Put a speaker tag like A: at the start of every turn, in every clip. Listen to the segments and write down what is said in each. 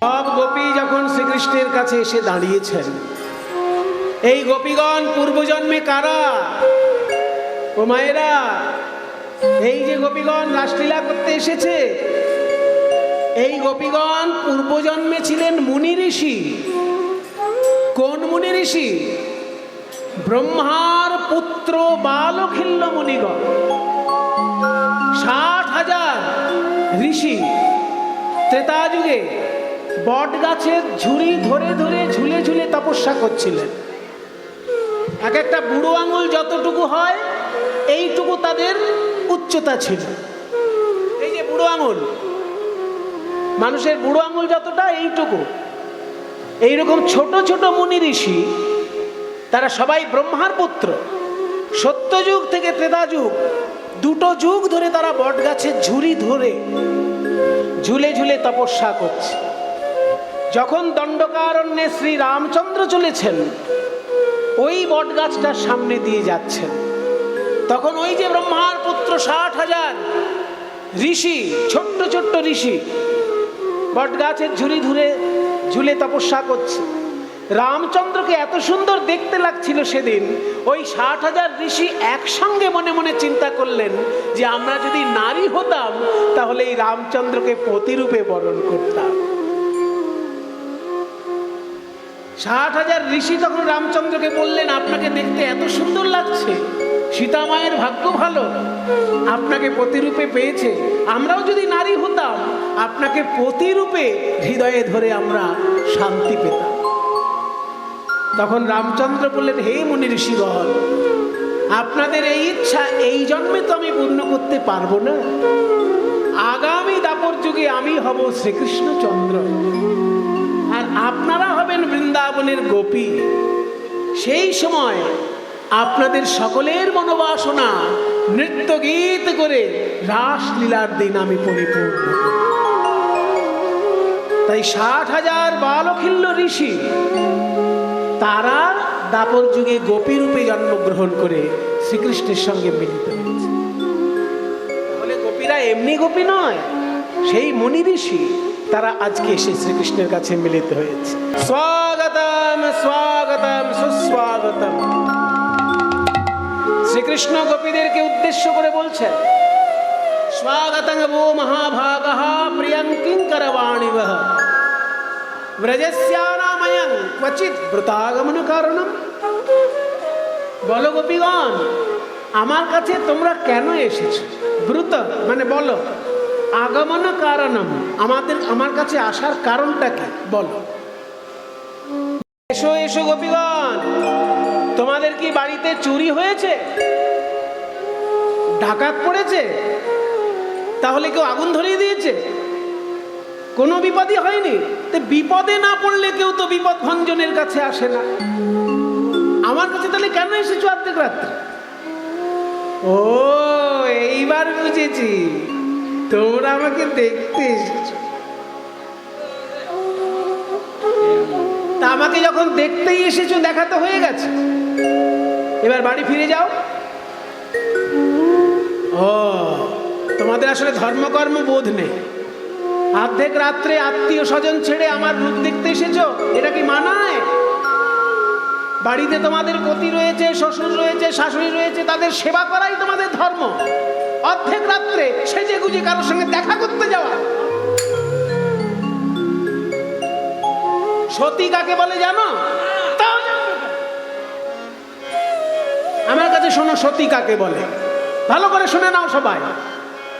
A: সব গোপী যখন শ্রীকৃষ্ণের কাছে এসে দাঁড়িয়েছেন, এই গোপীগণ পূর্বজন্মে কারা? ও মায়েরা, এই যে গোপীগণ রাসলীলা করতে এসেছে, এই গোপীগণ পূর্বজন্মে ছিলেন মুনি ঋষি। কোন মুনি ঋষি? ব্রহ্মার পুত্র বালখিল্য মুনিগণ। 60,000 ঋষি ত্রেতা যুগে বট গাছের ঝুড়ি ধরে ধরে ঝুলে ঝুলে তপস্যা করছিলেন। এক একটা বুড়ো আঙুল যতটুকু হয় এইটুকু তাদের উচ্চতা ছিল। এই যে বুড়ো আঙুল, মানুষের বুড়ো আঙুল যতটা এইটুকু, এইরকম ছোট ছোট মুনি ঋষি, তারা সবাই ব্রহ্মার পুত্র। সত্যযুগ থেকে ত্রেতা যুগ, দুটো যুগ ধরে তারা বট গাছের ঝুড়ি ধরে ঝুলে ঝুলে তপস্যা করছে। যখন দণ্ডকারণ্যে শ্রী রামচন্দ্র চলেছেন, ওই বট গাছটার সামনে দিয়ে যাচ্ছেন, তখন ওই যে ব্রহ্মার পুত্র 60,000 ঋষি, ছোট্ট ছোট্ট ঋষি বট গাছের ঝুড়ি ধরে ঝুলে তপস্যা করছে। রামচন্দ্রকে এত সুন্দর দেখতে লাগছিল সেদিন, ওই 60,000 ঋষি একসঙ্গে মনে মনে চিন্তা করলেন যে আমরা যদি নারী হতাম তাহলে এই রামচন্দ্রকে পতিরূপে বরণ করতাম। 60,000 ঋষি তখন রামচন্দ্রকে বললেন, আপনাকে দেখতে এত সুন্দর লাগছে, সীতা মায়ের ভাগ্য ভালো, আপনাকে পতিরূপে পেয়েছে। আমরাও যদি নারী হতাম আপনাকে পতিরূপে হৃদয়ে ধরে আমরা শান্তি পেতাম। তখন রামচন্দ্র বললেন, হে মুনি ঋষিগণ, আপনাদের এই ইচ্ছা এই জন্মে তো আমি পূর্ণ করতে পারবো না। আগামী দাপর যুগে আমি হব শ্রীকৃষ্ণচন্দ্র, আর আপনারা হবেন বৃন্দাবনের গোপী। সেই সময় আপনাদের সকলের মনোবাসনা নৃত্য গীত করে রাসলীলার দিন আমি পরিপূর্ণ। তাই 60,000 বালখিল্য ঋষি তারা দাপর যুগে গোপী রূপে জন্মগ্রহণ করে শ্রীকৃষ্ণের সঙ্গে মিলিত হয়েছে। তাহলে গোপীরা এমনি গোপী নয়, সেই মুনি ঋষি তারা আজকে এসে শ্রীকৃষ্ণের কাছে মিলিত হয়েছে। স্বাগতম স্বাগতম সুস্বাগতম। শ্রীকৃষ্ণ গোপীদেরকে উদ্দেশ্য করে বলছেন, স্বাগতং वो महाभागः प्रियं किंकरवाणिवः ব্রজস্যানাময়ং ক্বচিৎ ব্রতাগমন কারণম। বলো গোপীগণ, আমার কাছে তোমরা কেন এসেছো? ব্রত মানে বলো, আগমন কারণম, আমার কাছে আসার কারণটা কি বলো। এসো এসো গোপীগণ, তোমাদের কি বাড়িতে চুরি হয়েছে, ডাকাত পড়েছে, তাহলে কেউ আগুন ধরিয়ে দিয়েছে, কোনো বিপদই হয়নি? তো বিপদে না পড়লে কেউ তো বিপদ ভঞ্জনের কাছে আসে না। আমার কাছে তাহলে কেন এসেছো অর্ধেক রাত্রে? ও, এইবার বুঝেছি, তোমরা আমাকে দেখতে এসেছো। তা আমাকে যখন দেখতেই এসেছো, দেখা তো হয়ে গেছে, এবার বাড়ি ফিরে যাও। ও, তোমাদের আসলে ধর্মকর্ম বোধ নেই। অর্ধেক রাত্রে আত্মীয় স্বজন ছেড়ে আমার রূপ দেখতে এসেছো, এটা কি মানায়? বাড়িতে তোমাদের পতি রয়েছে, শ্বশুর রয়েছে, শাশুড়ি রয়েছে, তাদের সেবা করাই তোমাদের ধর্ম। অর্ধেক রাত্রে সেজে গুজে কারোর সঙ্গে দেখা করতে যাওয়া। সতী কাকে বলে জানো? আমার কাছে শোনো, সতী কাকে বলে, ভালো করে শুনে নাও সবাই।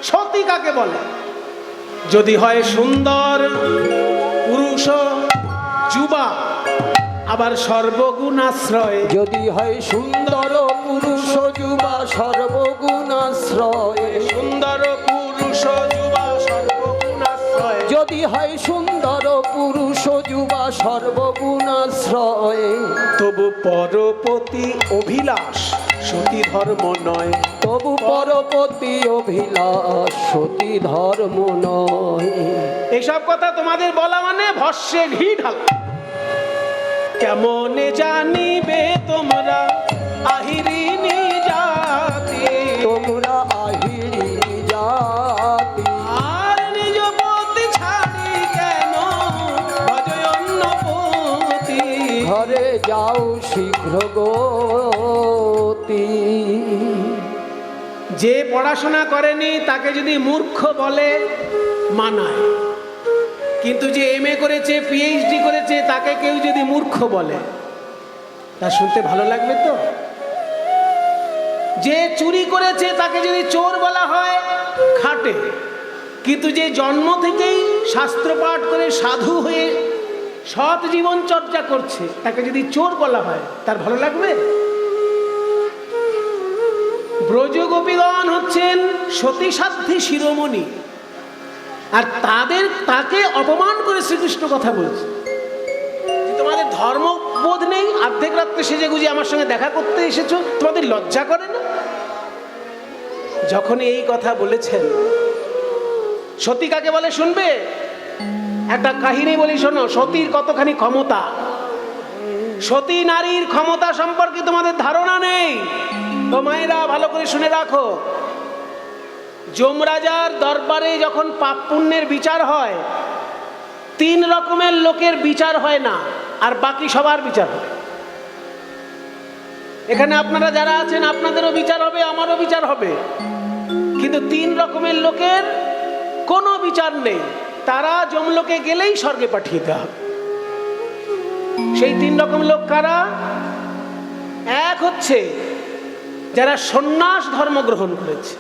A: সতী কাকে বলে? যদি হয় সুন্দর পুরুষ যুবা, আবার সর্বগুণাশ্রয়।
B: যদি হয় সুন্দর পুরুষ যুবা সর্বগুণাশ্রয়।
A: সুন্দর পুরুষ যুবা সর্বগুণাশ্রয়।
B: যদি হয় সুন্দর পুরুষ যুবা সর্বগুণাশ্রয়।
A: তবু পরপতি অভিলাষ সতী ধর্ম নয়।
B: তবু পরপতি অভিলাষ সতী ধর্ম নয়।
A: এইসব কথা তোমাদের বলা মানে ভস্যে ঘি ঢালা। কেমনে জানিবে তোমরা আহিরিনী জাতি,
B: তোমরা আহিরিনী জাতি।
A: আর নিজ পতি ছাড়ি কেন
B: যাও শীঘ্র গতি।
A: যে পড়াশোনা করেনি তাকে যদি মূর্খ বলে মানায়, কিন্তু যে এমএ করেছে, পিএইচডি করেছে, তাকে কেউ যদি মূর্খ বলে তা শুনতে ভালো লাগবে তো? যে চুরি করেছে তাকে যদি চোর বলা হয় খাটে, কিন্তু যে জন্ম থেকেই শাস্ত্র পাঠ করে সাধু হয়ে সৎ জীবন চর্চা করছে তাকে যদি চোর বলা হয় তার ভালো লাগবে? ব্রজগোপীগণ হচ্ছেন সতীসাধ্যী শিরোমণি, আর তাকে অপমান করে শ্রীকৃষ্ণ কথা বলছে। তোমাদের ধর্মবোধ নেই, অর্ধেক রাত্রে সেজে গুজে আমার সঙ্গে দেখা করতে এসেছো, তোমাদের লজ্জা করে না? যখন এই কথা বলেছেন, সতী কাকে বলে শুনবে? একটা কাহিনী বলি শোনো, সতীর কতখানি ক্ষমতা। সতী নারীর ক্ষমতা সম্পর্কে তোমাদের ধারণা নেই। তো মায়েরা ভালো করে শুনে রাখো, যমরাজার দরবারে যখন পাপ পুণ্যের বিচার হয়, 3 রকমের লোকের বিচার হয় না, আর বাকি সবার বিচার হয়। এখানে আপনারা যারা আছেন আপনাদেরও বিচার হবে, আমারও বিচার হবে, কিন্তু 3 রকমের লোকের কোনো বিচার নেই। তারা যমলোকে গেলেই স্বর্গে পাঠিয়ে দেওয়া হবে। সেই 3 রকম লোক কারা? এক হচ্ছে যারা সন্ন্যাস ধর্ম গ্রহণ করেছে।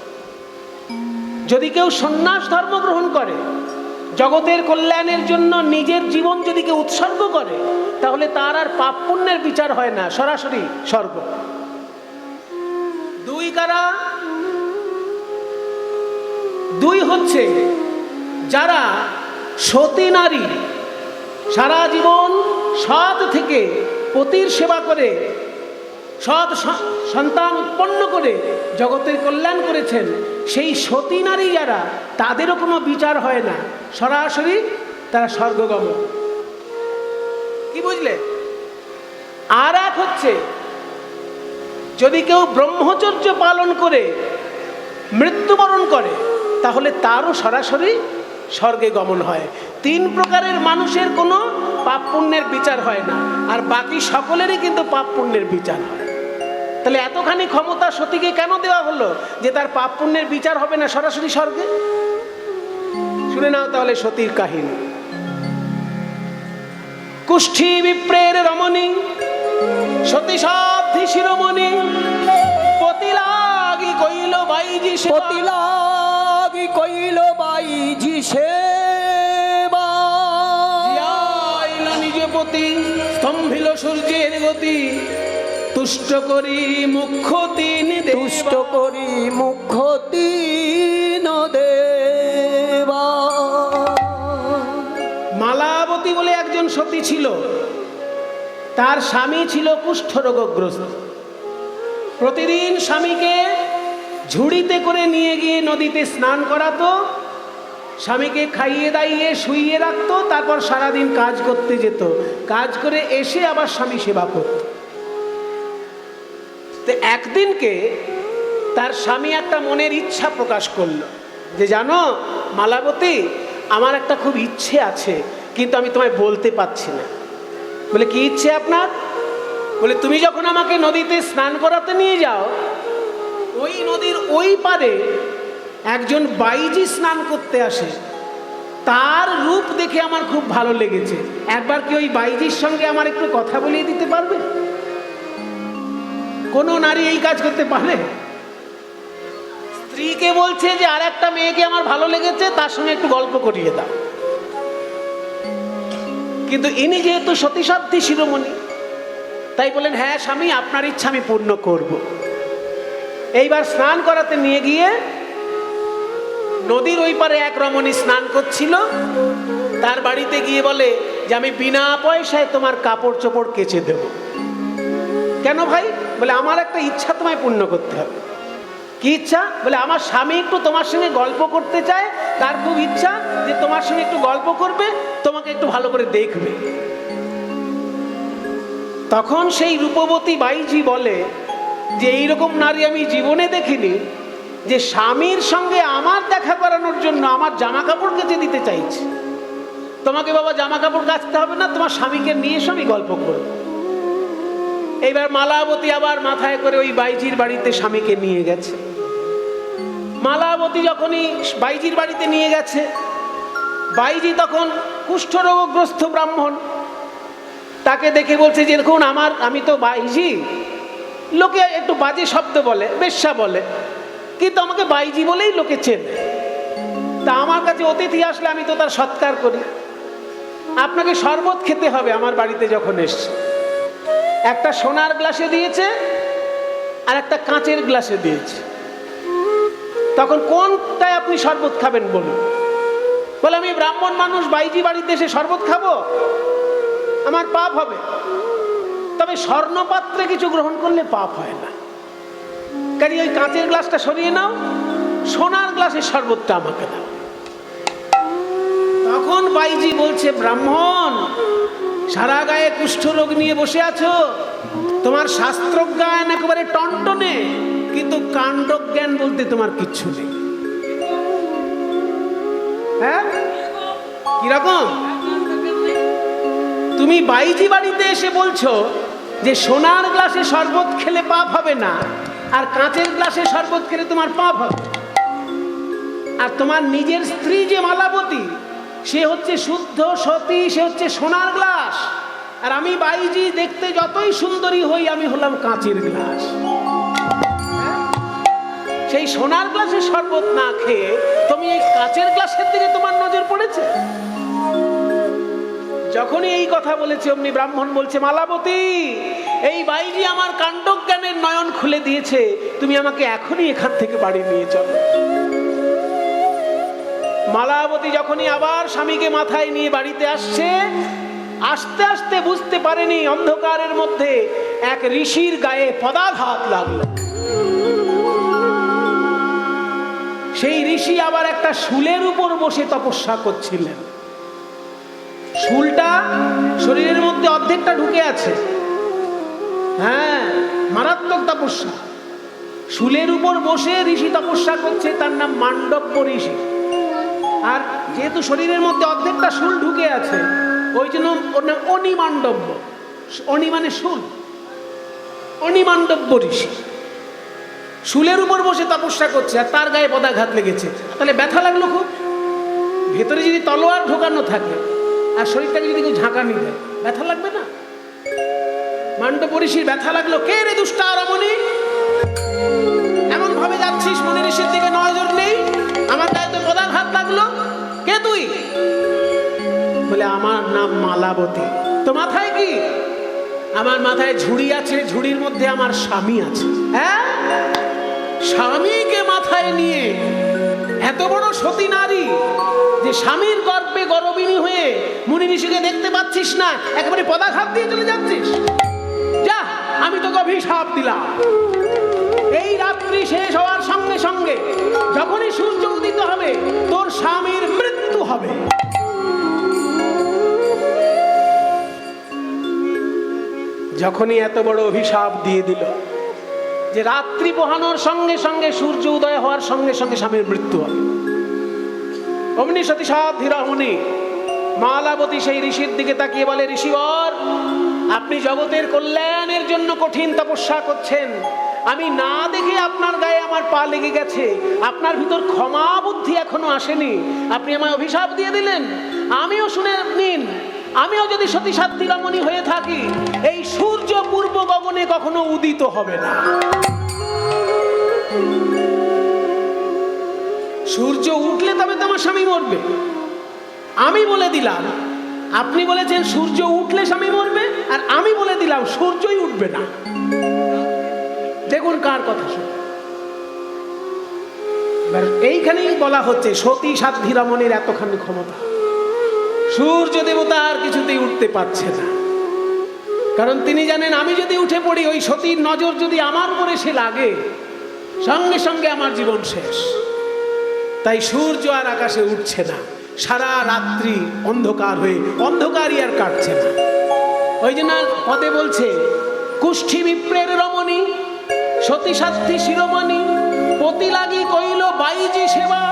A: যদি কেউ সন্ন্যাস ধর্ম গ্রহণ করে, জগতের কল্যাণের জন্য নিজের জীবন যদি কেউ উৎসর্গ করে, তাহলে তার আর পাপ পুণ্যের বিচার হয় না, সরাসরি স্বর্গ। 2 কারা? 2 হচ্ছে যারা সতী নারী, সারা জীবন সৎ থেকে পতির সেবা করে, সৎ সন্তান উৎপন্ন করে জগতের কল্যাণ করেছেন, সেই সতী নারী যারা, তাদেরও কোনো বিচার হয় না, সরাসরি তারা স্বর্গগমন। কি বুঝলে? আর এক হচ্ছে যদি কেউ ব্রহ্মচর্য পালন করে মৃত্যুবরণ করে, তাহলে তারও সরাসরি স্বর্গে গমন হয়। 3 প্রকারের মানুষের কোনো পাপ পুণ্যের বিচার হয় না, আর বাকি সকলেরই কিন্তু পাপ পুণ্যের বিচার হয়। তাহলে এতখানি ক্ষমতা সতীকে কেন দেওয়া হলো যে তার পাপ পুণ্যের বিচার হবে না, সরাসরি স্বর্গে? শুনে নাও তাহলে সতীর কাহিনী। কুষ্ঠী বিপ্রের রমণী, সতী সাধ্যী শিরোমণি, পতি লাগি কইল বাইজি সেবা,
B: পতি লাগি কইল বাইজি সেবা,
A: আইল নিজ পতি, স্তম্ভিল সূর্যের গতি, তুষ্ট করি মুখ্য 3 দেবা,
B: তুষ্ট করি মুখ্য 3 দেবা।
A: মালাবতী বলে একজন সতী ছিল, তার স্বামী ছিল কুষ্ঠরোগগ্রস্ত। প্রতিদিন স্বামীকে ঝুড়িতে করে নিয়ে গিয়ে নদীতে স্নান করাতো, স্বামীকে খাইয়ে দাইয়ে শুইয়ে রাখতো, তারপর সারাদিন কাজ করতে যেত, কাজ করে এসে আবার স্বামী সেবা করত। তো একদিনকে তার স্বামী একটা মনের ইচ্ছা প্রকাশ করলো যে, জানো মালাবতী, আমার একটা খুব ইচ্ছে আছে, কিন্তু আমি তোমায় বলতে পারছি না। বলে, কি ইচ্ছে আপনার? বলে, তুমি যখন আমাকে নদীতে স্নান করাতে নিয়ে যাও, ওই নদীর ওই পারে একজন বাইজি স্নান করতে আসে, তার রূপ দেখে আমার খুব ভালো লেগেছে, একবার কি ওই বাইজির সঙ্গে আমার একটু কথা বলিয়ে দিতে পারবে? কোনো নারী এই কাজ করতে পারে? স্ত্রীকে বলছে যে আর একটা মেয়েকে আমার ভালো লেগেছে, তার সঙ্গে একটু গল্প করিয়ে দাও। কিন্তু ইনি যেহেতু সতীসাধ্যী শিরোমণি, তাই বলেন, হ্যাঁ স্বামী, আপনার ইচ্ছা আমি পূর্ণ করব। এইবার স্নান করাতে নিয়ে গিয়ে নদীর ওই পারে এক রমণী স্নান করছিল, তার বাড়িতে গিয়ে বলে যে, আমি বিনা পয়সায় তোমার কাপড় চোপড় কেচে দেব। কেন ভাই? বলে, আমার একটা ইচ্ছা তোমায় পূর্ণ করতে হবে। কি ইচ্ছা? বলে, আমার স্বামী একটু তোমার সঙ্গে গল্প করতে চায়, তার খুব ইচ্ছা যে তোমার সঙ্গে একটু গল্প করবে, তোমাকে একটু ভালো করে দেখবে। তখন সেই রূপবতী বাইজি বলে যে, এইরকম নারী আমি জীবনে দেখিনি, যে স্বামীর সঙ্গে আমার দেখা করানোর জন্য আমার জামা কাপড় কেচে দিতে চাইছে। তোমাকে বাবা জামা কাপড় কাচতে হবে না, তোমার স্বামীকে নিয়ে এসো, আমি গল্প করব। এইবার মালাবতী আবার মাথায় করে ওই বাইজির বাড়িতে স্বামীকে নিয়ে গেছে। মালাবতী যখনই বাইজির বাড়িতে নিয়ে গেছে, বাইজি তখন কুষ্ঠরোগগ্রস্ত ব্রাহ্মণ, তাকে দেখে বলছে যে দেখুন আমি তো বাইজি, লোকে একটু বাজে শব্দ বলে, বেশ্যা বলে, কিন্তু আমাকে বাইজি বলেই লোকে চেনে। তা আমার কাছে অতিথি আসলে আমি তো তার সৎকার করি, আপনাকে শরবত খেতে হবে আমার বাড়িতে যখন এসছে। একটা সোনার গ্লাসে দিয়েছে আর একটা কাঁচের গ্লাসে দিয়েছে। তখন কোনটায় আপনি শরবত খাবেন বলুন? বলে আমি ব্রাহ্মণ মানুষ, বাইজি বাড়িতে এসে শরবত খাবো, আমার পাপ হবে। তবে স্বর্ণপাত্রে কিছু গ্রহণ করলে পাপ হয় না। কাজে ওই কাঁচের গ্লাসটা সরিয়ে নাও, সোনার গ্লাসের শরবতটা আমাকে দাও। তখন বাইজি বলছে, ব্রাহ্মণ, সারা গায়ে কুষ্ঠরোগ নিয়ে বসে আছো, তোমার শাস্ত্রজ্ঞান একেবারে টনটনে, কিন্তু কাণ্ডজ্ঞান বলতে তোমার কিচ্ছু নেই। হ্যাঁ, কিরকম? তুমি বাইজি বাড়িতে এসে বলছো যে সোনার গ্লাসে শরবত খেলে পাপ হবে না, আর কাঁচের গ্লাসে শরবত খেলে তোমার পাপ হবে। আর তোমার নিজের স্ত্রী যে মালাবতী, সে হচ্ছে শুদ্ধ সতী, সে হচ্ছে সোনার গ্লাস, আর আমি বাইজি দেখতে যতই সুন্দরী হই, আমি হলাম কাঁচের গ্লাস। সেই সোনার গ্লাসে শরবত না খেয়ে তুমি এই কাঁচের গ্লাসের দিকে তোমার নজর পড়েছে। যখনই এই কথা বলেছে অমনি ব্রাহ্মণ বলছে, মালাবতী, এই বাইজি আমার কাণ্ডজ্ঞানের নয়ন খুলে দিয়েছে, তুমি আমাকে এখনই এখান থেকে বাড়ি নিয়ে চলো। মালাবতী যখনই আবার স্বামীকে মাথায় নিয়ে বাড়িতে আসছে, আস্তে আস্তে বুঝতে পারেনি অন্ধকারের মধ্যে এক ঋষির গায়ে পদাঘাত লাগলো। সেই ঋষি আবার একটা শুলের উপর বসে তপস্যা করছিলেন। শুলটা শরীরের মধ্যে অর্ধেকটা ঢুকে আছে। হ্যাঁ, মারাত্মক তপস্যা। শুলের উপর বসে ঋষি তপস্যা করছে, তার নাম মান্ডব্য ঋষি। আর যেহেতু শরীরের মধ্যে অর্ধেকটা শুল ঢুকে আছে, ওই জন্য ওর নাম অনিমান্ডব্য। অনি মানে শুল, অনিমান্ডব্য ঋষি শুলের উপর বসে তপস্যা করছে, আর তার গায়ে পদাঘাত লেগেছে। তাহলে ব্যথা লাগলো খুব। ভেতরে যদি তলোয়ার ঢোকানো থাকে আর শরীরটাকে যদি কেউ ঝাঁকানি দেয়, ব্যথা লাগবে না? মান্ডব্য ঋষির ব্যথা লাগলো। কে রে দুষ্টা রমণী, এমন ভাবে যাচ্ছিস, মনে ঋষির দিকে নজর নেই, আমার গায়ে তো পদাঘাত লাগলো, কে তুই? বলে আমার নাম মালাবতী। তো মাথায় কি? আমার মাথায় ঝুড়ি আছে, ঝুড়ির মধ্যে আমার স্বামী আছে। হ্যাঁ, স্বামীকে মাথায় নিয়ে এত বড় সতী নারী, যে স্বামীর গর্ভে গর্ভিণী হয়ে মুনি ঋষিকে দেখতে পাচ্ছিস না, একেবারে পদাঘাত দিয়ে চলে যাচ্ছিস। যা, আমি তোকে অভিশাপ দিলাম, এই রাত্রি শেষ হওয়ার সঙ্গে সঙ্গে যখনই সূর্য উদিত হবে, তোর স্বামীর মৃত্যু হবে। যখনই এত বড় অভিশাপ দিয়ে দিল যে রাত্রি পোহানোর সঙ্গে সঙ্গে সূর্য উদয় হওয়ার সঙ্গে সঙ্গে স্বামীর মৃত্যু হবে, অমনি সতী সাধ্বীরমণি মালাবতী সেই ঋষির দিকে তাকিয়ে বলে, ঋষিবর, আপনি জগতের কল্যাণের জন্য কঠিন তপস্যা করছেন, আমি না দেখে আপনার গায়ে আমার পা লেগে গেছে, আপনার ভিতর ক্ষমা বুদ্ধি এখনো আসেনি, আপনি আমায় অভিশাপ দিয়ে দিলেন। আমিও শুনে নিন, আমিও যদি সতী সাধ্বীরমণি হয়ে থাকি, এই সূর্য পূর্ব গগনে কখনো উদিত হবে না। সূর্য উঠলে তবে তোমার স্বামী মরবে। আমি বলে দিলাম, আপনি বলেছেন সূর্য উঠলে স্বামী মরবে, আর আমি বলে দিলাম সূর্যই উঠবে না। দেখুন কার কথা শুনে। এইখানেই বলা হচ্ছে সতী সাধ্বীরমণির এতখানি ক্ষমতা। সূর্য দেবতা আর কিছুতেই উঠতে পারছে না, কারণ তিনি জানেন আমি যদি উঠে পড়ি, ওই সতীর নজর যদি আমার উপরে সে লাগে, সঙ্গে সঙ্গে আমার জীবন শেষ। তাই সূর্য আর আকাশে উঠছে না, সারা রাত্রি অন্ধকার হয়ে অন্ধকারই আর কাটছে না। ওই জন্য পদে বলছে, কুষ্ঠী বিপ্রের রমণী সতী সাধ্বী শিরোমণি, পতি লাগি কইল বাইজি সেবা,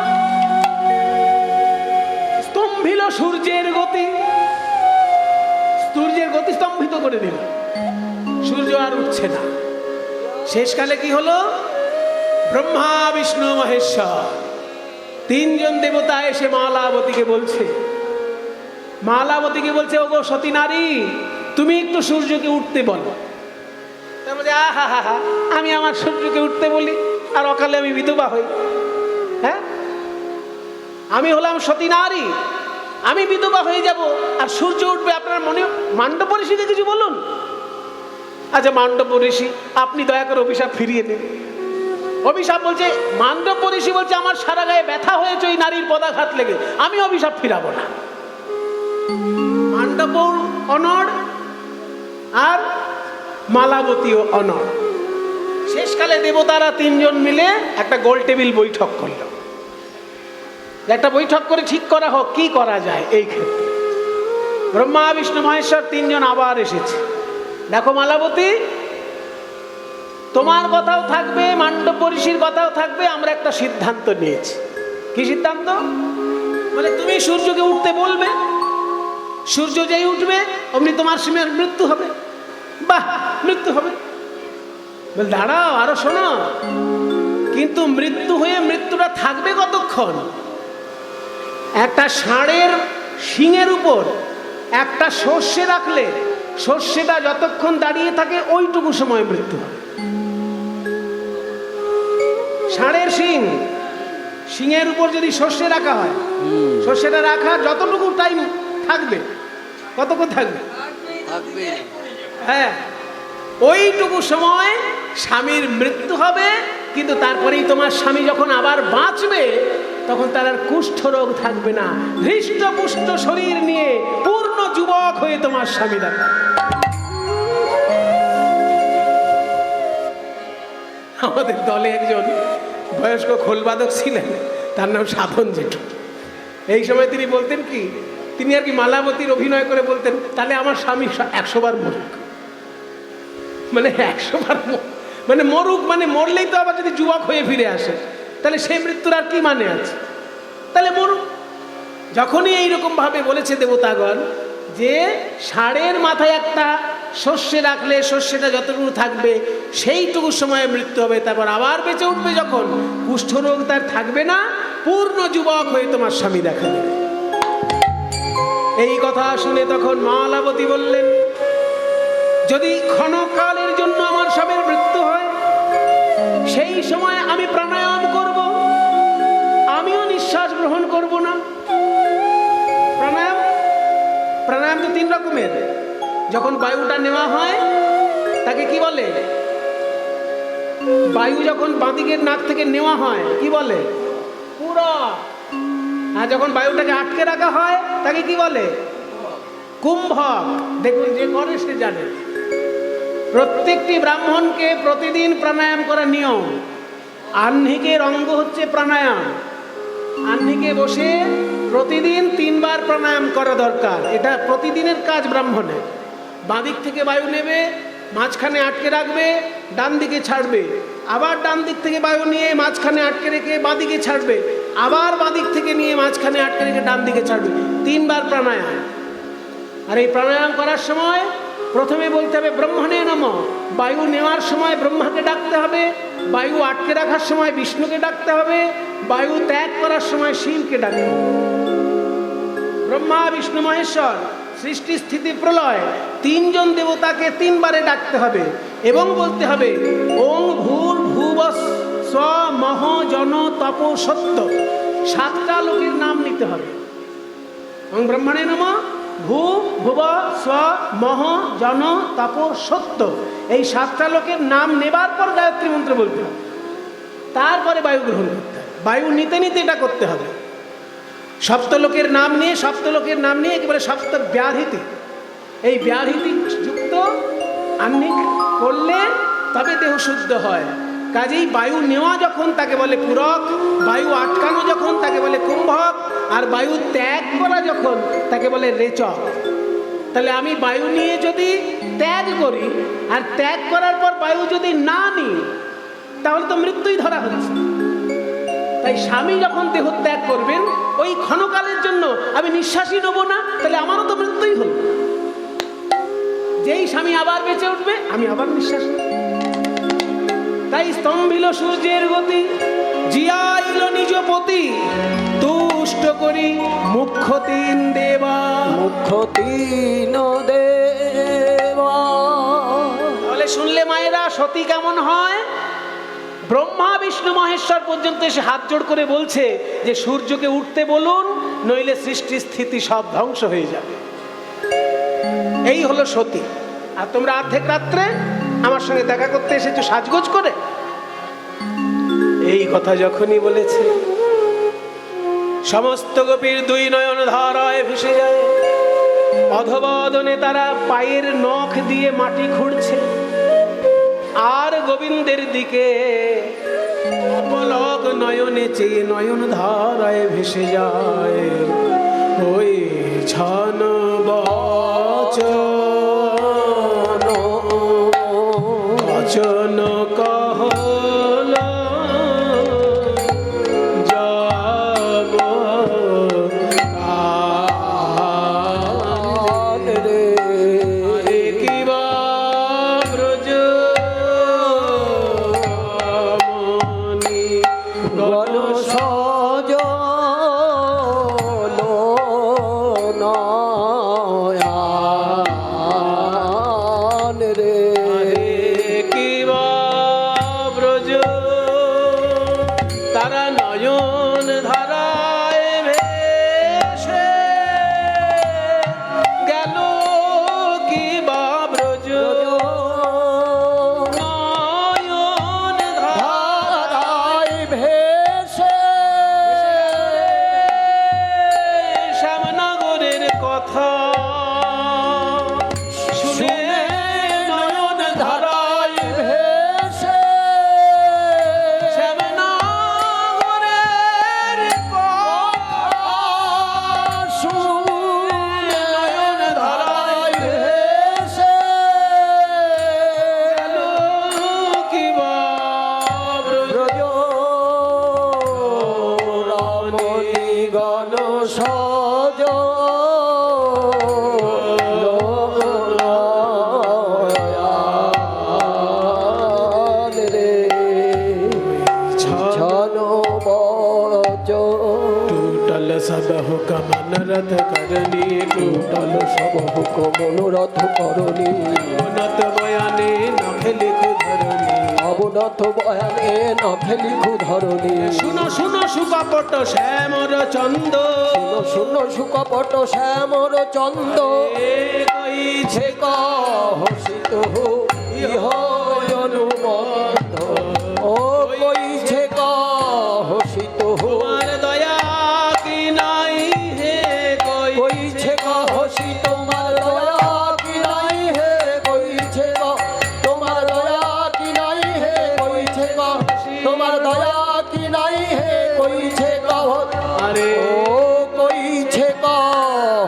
A: স্তম্ভিল সূর্যের গতি। সূর্যের গতি স্তম্ভিত করে দিল। সূর্য আর উঠছে না। শেষকালে কি হলো? ব্রহ্মা বিষ্ণু মহেশ্বর তিনজন দেবতা এসে মালাবতীকে বলছে, ওগো সতী নারী, তুমি একটু সূর্যকে উঠতে বলো। তার মধ্যে আহা হা হা, আমি আমার সূর্যকে উঠতে বলি আর অকালে আমি বিধবা হই? হ্যাঁ, আমি হলাম সতী নারী, আমি বিধবা হয়ে যাব আর সূর্য উঠবে? আপনার মনে মান্ডব ঋষিকে কিছু বলুন। আচ্ছা মান্ডব ঋষি, আপনি দয়া করে অভিশাপ ফিরিয়ে দিন। অভিশাপ বলছে, মান্ডব ঋষি বলছে আমার সারা গায়ে ব্যথা হয়েছে ওই নারীর পদাঘাত লেগে, আমি অভিশাপ ফিরাবো না। মান্ডব অনড় আর মালাবতীও অনড়। শেষকালে দেবতারা তিনজন মিলে একটা গোল টেবিল বৈঠক করল। একটা বৈঠক করে ঠিক করা হোক কি করা যায় এই ক্ষেত্রে। ব্রহ্মা বিষ্ণু মহেশ্বর তিনজন আবার এসেছে। দেখো মালাবতী, তোমার কথাও থাকবে, মান্ডব ঋষির কথাও থাকবে, আমরা একটা সিদ্ধান্ত নিয়েছি। কি সিদ্ধান্ত? মানে তুমি সূর্যকে উঠতে বলবে, সূর্য যেই উঠবে অমনি তোমার সিমের মৃত্যু হবে। বাহ, মৃত্যু হবে? দাঁড়াও, আরো শোনো, কিন্তু মৃত্যু হয়ে মৃত্যুটা থাকবে কতক্ষণ? একটা ষাঁড়ের শিঙের উপর একটা সর্ষে রাখলে সর্ষেটা যতক্ষণ দাঁড়িয়ে থাকে ওইটুকু সময় মৃত্যু হবে। ষাঁড়ের শিঙের উপর যদি সর্ষে রাখা হয়, সর্ষেটা রাখা যতটুকু টাইম থাকবে, কতক্ষণ থাকবে? হ্যাঁ, ওইটুকু সময় স্বামীর মৃত্যু হবে। কিন্তু তারপরেই তোমার স্বামী যখন আবার বাঁচবে তখন তার আর কুষ্ঠ রোগ থাকবে না, হৃষ্টপুষ্ট শরীর নিয়ে পূর্ণ যুবক হয়ে তোমার স্বামী দেখা। আমাদের দলে একজন বয়স্ক খোলবাদক ছিলেন, তার নাম সাধন জেঠু। এই সময় তিনি বলতেন কি, তিনি আর কি মালাবতীর অভিনয় করে বলতেন, তাহলে আমার স্বামী 100 বার মরুক। মানে 100 বার মানে মরুক, মানে মরলেই তো আবার যদি যুবক হয়ে ফিরে আসে তাহলে সেই মৃত্যুর আর কি মানে আছে? তাহলে মরুক। যখনই এইরকম ভাবে বলেছে দেবতাগণ যে ষাঁড়ের মাথায় একটা শস্যে রাখলে শস্যটা যতটুকু থাকবে সেইটুকু সময়ে মৃত্যু হবে, তারপর আবার বেঁচে উঠবে যখন, কুষ্ঠরোগ তার থাকবে না, পূর্ণ যুবক হয়ে তোমার স্বামী দেখা দেবে। এই কথা শুনে তখন মালাবতী বললেন, যদি ক্ষণকালের জন্য আমার স্বামীর মৃত্যু হয় সেই সময় আমি প্রাণায়াম করব, আমিও নিঃশ্বাস গ্রহণ করব না। প্রাণায়াম তো 3 রকমের। যখন বায়ুটা নেওয়া হয় তাকে কি বলে? বায়ু যখন বাঁদিকের নাক থেকে নেওয়া হয় কি বলে? পুরক। আর যখন বায়ুটাকে আটকে রাখা হয় তাকে কি বলে? কুম্ভক। দেখুন, যে করে সে জানে। প্রত্যেকটি ব্রাহ্মণকে প্রতিদিন প্রাণায়াম করা নিয়ম। আহ্নিকের অঙ্গ হচ্ছে প্রাণায়াম। আহ্নিকে বসে প্রতিদিন 3 বার প্রাণায়াম করা দরকার। এটা প্রতিদিনের কাজ ব্রাহ্মণের। বাঁদিক থেকে বায়ু নেবে, মাঝখানে আটকে রাখবে, ডান দিকে ছাড়বে, আবার ডান দিক থেকে বায়ু নিয়ে মাঝখানে আটকে রেখে বাঁদিকে ছাড়বে, আবার বাঁদিক থেকে নিয়ে মাঝখানে আটকে রেখে ডান দিকে ছাড়বে। 3 বার প্রাণায়াম। আর এই প্রাণায়াম করার সময় প্রথমে বলতে হবে ব্রহ্মণে নমঃ। বায়ু নেওয়ার সময় ব্রহ্মাকে ডাকতে হবে, বায়ু আটকে রাখার সময় বিষ্ণুকে ডাকতে হবে, বায়ু ত্যাগ করার সময় শিবকে ডাকতে হবে। ব্রহ্মা বিষ্ণু মহেশ্বর, সৃষ্টি স্থিতি প্রলয়, 3 জন দেবতাকে 3 বারে ডাকতে হবে এবং বলতে হবে ওং ভূর ভুবঃ স্ব মহ জন তপ সত্য। 7টা লোকের নাম নিতে হবে। ওং ব্রহ্মণে নমঃ, ভূ ভুব স্ব মহ জন তপ সত্য। এই 7টা লোকের নাম নেবার পর গায়ত্রী মন্ত্র বলতে হবে। তারপরে বায়ু গ্রহণ করতে হবে। বায়ু নিতে নিতে এটা করতে হবে। সপ্তলোকের নাম নিয়ে একেবারে সপ্ত ব্যাধিতি, এই ব্যাধিতি যুক্ত আহ্নিক করলে তবে দেহ শুদ্ধ হয়। কাজেই বায়ু নেওয়া যখন তাকে বলে পূরক, বায়ু আটকানো যখন তাকে বলে কুম্ভক, আর বায়ু ত্যাগ করা যখন তাকে বলে রেচক। তাহলে আমি বায়ু নিয়ে যদি ত্যাগ করি আর ত্যাগ করার পর বায়ু যদি না নিই তাহলে তো মৃত্যুই ধরা হচ্ছে। তাই স্বামী যখন দেহ ত্যাগ করবেন ওই ক্ষণকালের জন্য আমি নিঃশ্বাসই নেব না, তাহলে আমারও তো মৃত্যুই হল। যেই স্বামী আবার বেঁচে উঠবে আমি আবার নিঃশ্বাস নেব। তাই স্তম্ভিল সূর্যের গতি, জিয়াইল নিজ পতি, তুষ্ট করি মুখ্য তিন দেবা।
B: মুখ্য তিন দেবা।
A: তাহলে শুনলে মায়েরা সতী কেমন হয়? ব্রহ্মা বিষ্ণু মহেশ্বর পর্যন্ত এসে হাত জোড় করে বলছে যে সূর্যকে উঠতে বলুন, নইলে সৃষ্টি স্থিতি সব ধ্বংস হয়ে যাবে। এই হলো সতী। আর তোমরা অর্ধেক রাত্রে আমার সঙ্গে দেখা করতে এসেছো সাজগোজ করে। এই কথা যখনই বলেছে সমস্ত গোপীর দুই নয়ন ধারায় ভেসে যায়। অধবদনে তারা পায়ের নখ দিয়ে মাটি খুঁড়ছে, আর গোবিন্দের দিকে অপলক নয়নে চেয়ে নয়ন ধারায় ভেসে যায়। ওই ছন বচন কহল যাব
B: রে
A: কিবা ব্রজ মনি
B: গণ সজ নয়ান রে
A: কিবা ব্রজ তারা নয়ন ধারায় ভেসে গেল। কিবা ব্রজ নয়ন
B: ধারায় ভেসে
A: শ্যামনগরের কথা শুনে নয়ন ধারায়
B: ভেসে
A: শ্যামনগরের কথা
B: শুনে
A: নয়ন ধারায়
B: ভেসে
A: গেল। কিবা ব্রজ
B: ব্রজ রমণী গণ সজ নয়ান রে ছন বচন
A: टूटल सब हुक्म मनरथ करनी, टूटल
B: সব হুকুম অনুরথ করণী
A: उन्नत बयाने नख लिख धरनी।
B: অবনত বয়ানে নখে লিখু ধরণী
A: শুনো শুনো সুকপট শ্যামর চন্দ,
B: শুনো শুনো সুকপট শ্যামর চন্দ
A: কইছে
B: হসিত ইহ অনুবন্ধ ও কইছে হসিত
A: তোমার দয়া কি নাই হে কই
B: কইছে হসি তোমার দয়া কি নাই হে কইছে তোমার দয়া কি নাই হে কইছে তোমার দয়া কি নাই হে কইছে
A: আরে
B: ও কইছে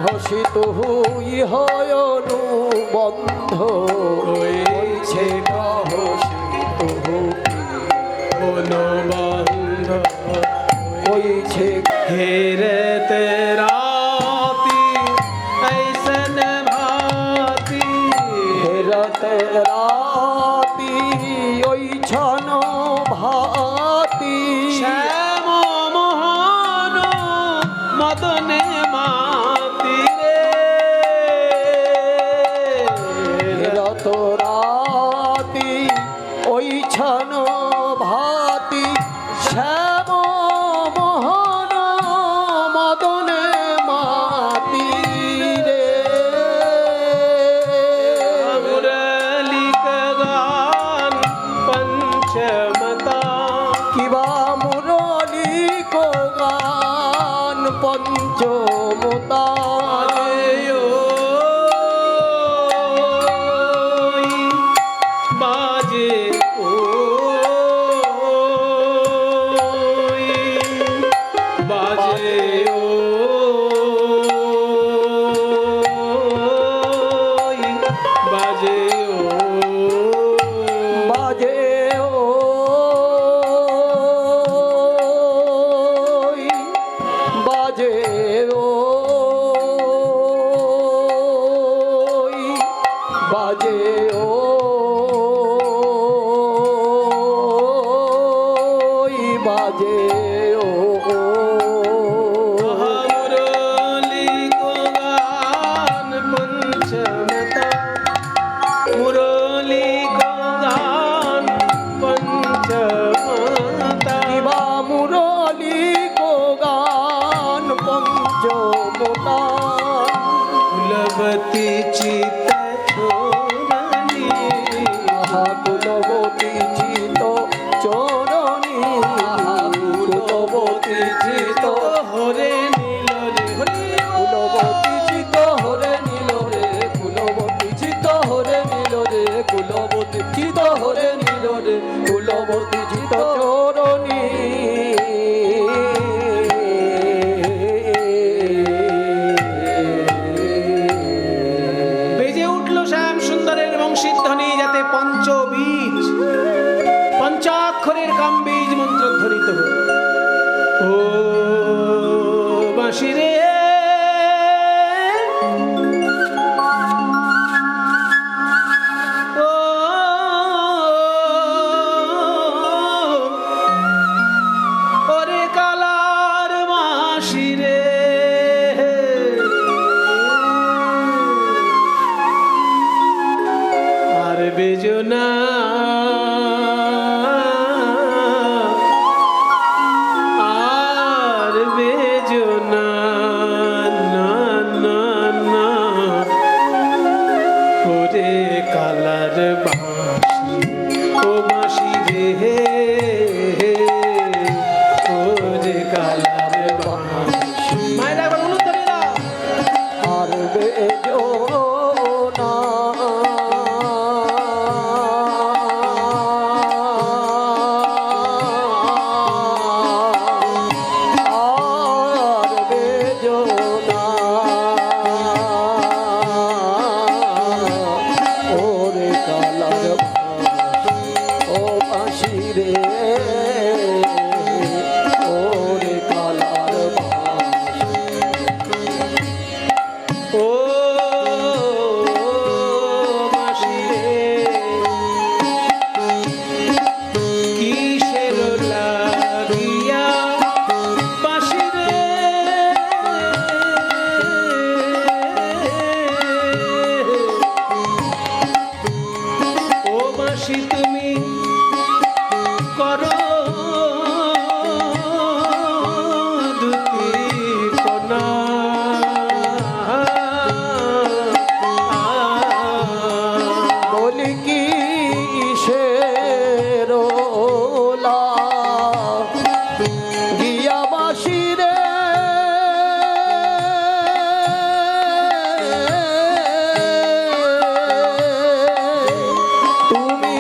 B: হসিত ইহ অনুবন্ধ কইছে হসিত
A: অনুবন্ধ
B: কইছে
A: हेरे तेराती ऐसन भाती।
B: হেরত রাতি ওই ছন ভাতি
A: শ্যাম মোহন মদনে মাতি রে।
B: হেরত রাতি ওই ছন ভাতি শ্যাম মোহন মদনে মাতি রে
A: মুরলিক গান পঞ্চমতা
B: কিবা মুরলি কো গান পঞ্চমতা
A: বাজে বাজে বাজে
B: বাজে বাজে বাজে
A: কুলবতী চিত চোরণী
B: কুলবতী চিত চরণী কুলবতী চিত
A: হরে নীল রে হরি
B: কুলবতী চিত হরে নীল রে কুলবতী চিত হরে নীল রে কুলবতী চিত হরে নীল রে কুলবতী চিত চরণী
A: বেজে উঠল শ্যাম সুন্দরের বংশীধ্বনি, যাতে পঞ্চবীজ পঞ্চাক্ষরের কামবীজ মন্ত্র ধ্বনিত হল। ও বাঁশি রে ও ওরে কালার বাঁশি রে আর বেজো না আর বেজো না না না না ওরে কালার বাঁশি ও বাঁশি রে ওরে কালার বাঁশি। মায়েরা একবার উলুধ্বনি দাও।
B: আর বেজো না আর বেজো না ওরে কালার ও বাঁশি রে ওরে কালার
A: ও বাঁশি রে কিসের লাগিয়া বাঁশি রে ও বাঁশি তুমি করো দুটি কোনা
B: বলি কি শেরোলা গিয়া বাসি রে তুমি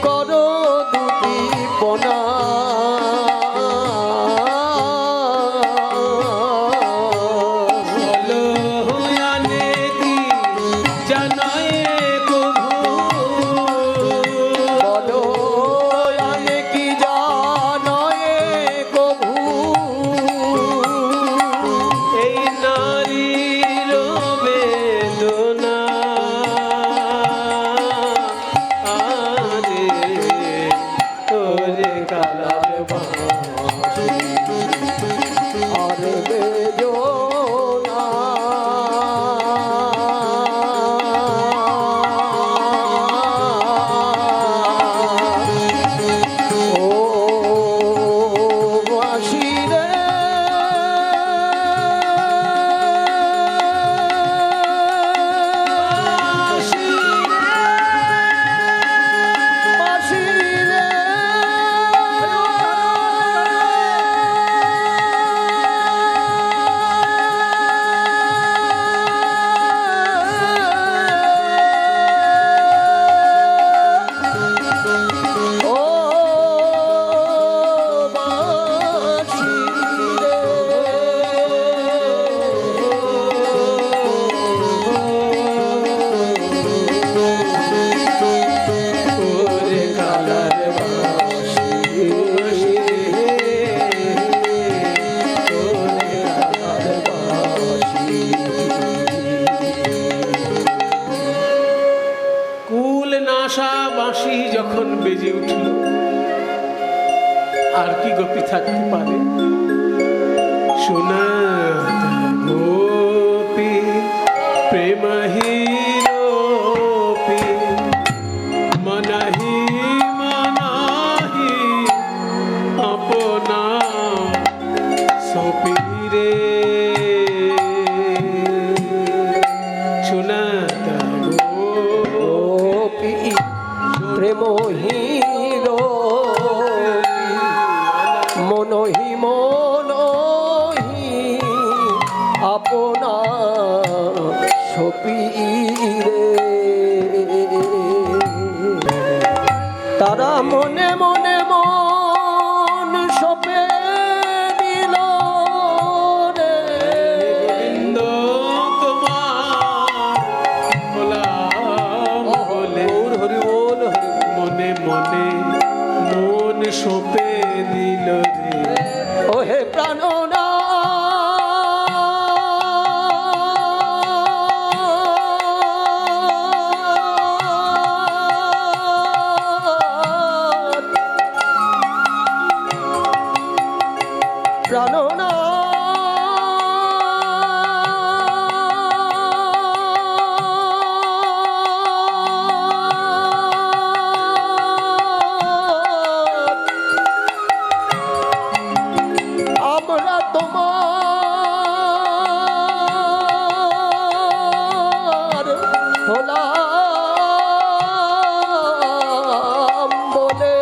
B: করো দুটি পোনা
A: বলো আনে দি জানায়ে কভু
B: বলো আমি কি জানয়ে কভু
A: এই নারীর বেদনা আরে ওরে কালার বাঁশি
B: আর বেজো না ও বাঁশি রে বাঁশি রে ও বাঁশি
A: ওরে কালার বাঁশি বাঁশি ওরে কালার কুল নাশা বাঁশি যখন বেজে উঠল, আর কি গোপী থাকতে পারে? শোনা গোপী প্রেম হিরোপি মনহি মনাহি আপনা সপি রে
B: আপনা সপীরে তারা মনে মনে মন সপে দিল রে
A: গোবিন্দ তোমার গোলাম বলে
B: হরি বল হরি
A: মনে মনে মন সঁপে দিল রে
B: ওহে প্রাণনা প্রাণনা আমরা তোমার হলাম বলে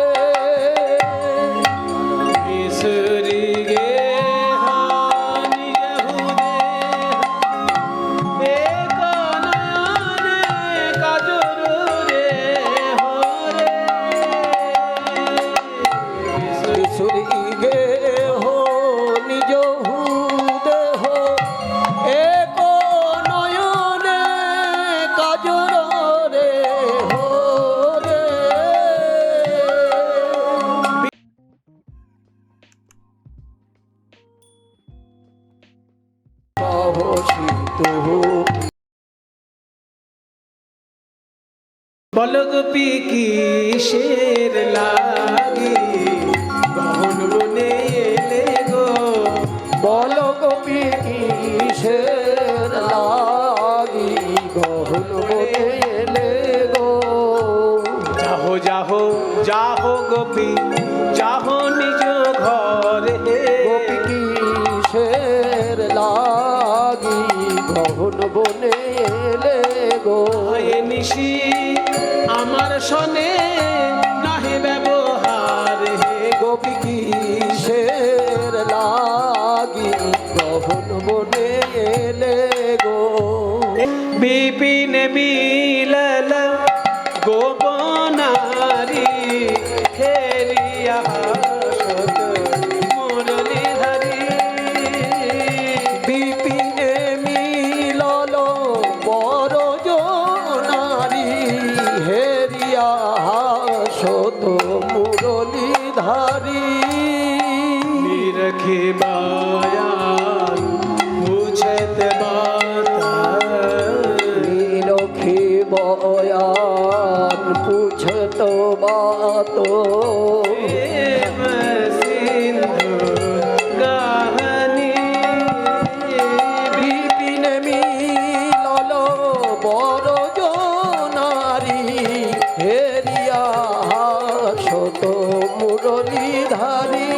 A: বিসরি গে হানি যহুদে এক নয়নে কাজর রে হরে
B: বিসুরি গে হো নিজ দেহ এক নয়নে কাজর রে হো রে অবসিত
A: বল গোপী কিসের লাগি গহন বনে এলে গো
B: বল গোপী কিসের লাগি গহন বলে গো
A: যাহো যাহো যাহো গোপী যাহো নিজ ঘরে
B: গোপী কিসের লাগি গহন বনে এলে গো
A: এ নিশি আমার সনে নাহি ব্যবহার হে
B: গোপী কিসের লাগি গহন বনে এলে গো
A: বিপিন মিলল গোপনারি হেরিয়া হাসত মুরলি ধরি
B: বিপিনে মিলল বড় জনারি হেরিয়া হাসত মুরলি ধারি
A: নিরখে বায়ান বুঝত বাতা
B: নীলক্ষী বয়ান পুছত বাত
A: প্রেম সিন্ধু গাহনি
B: বিপিনে মিলল বড় জনারি হেরিয়া হাসত মুরলি ধারি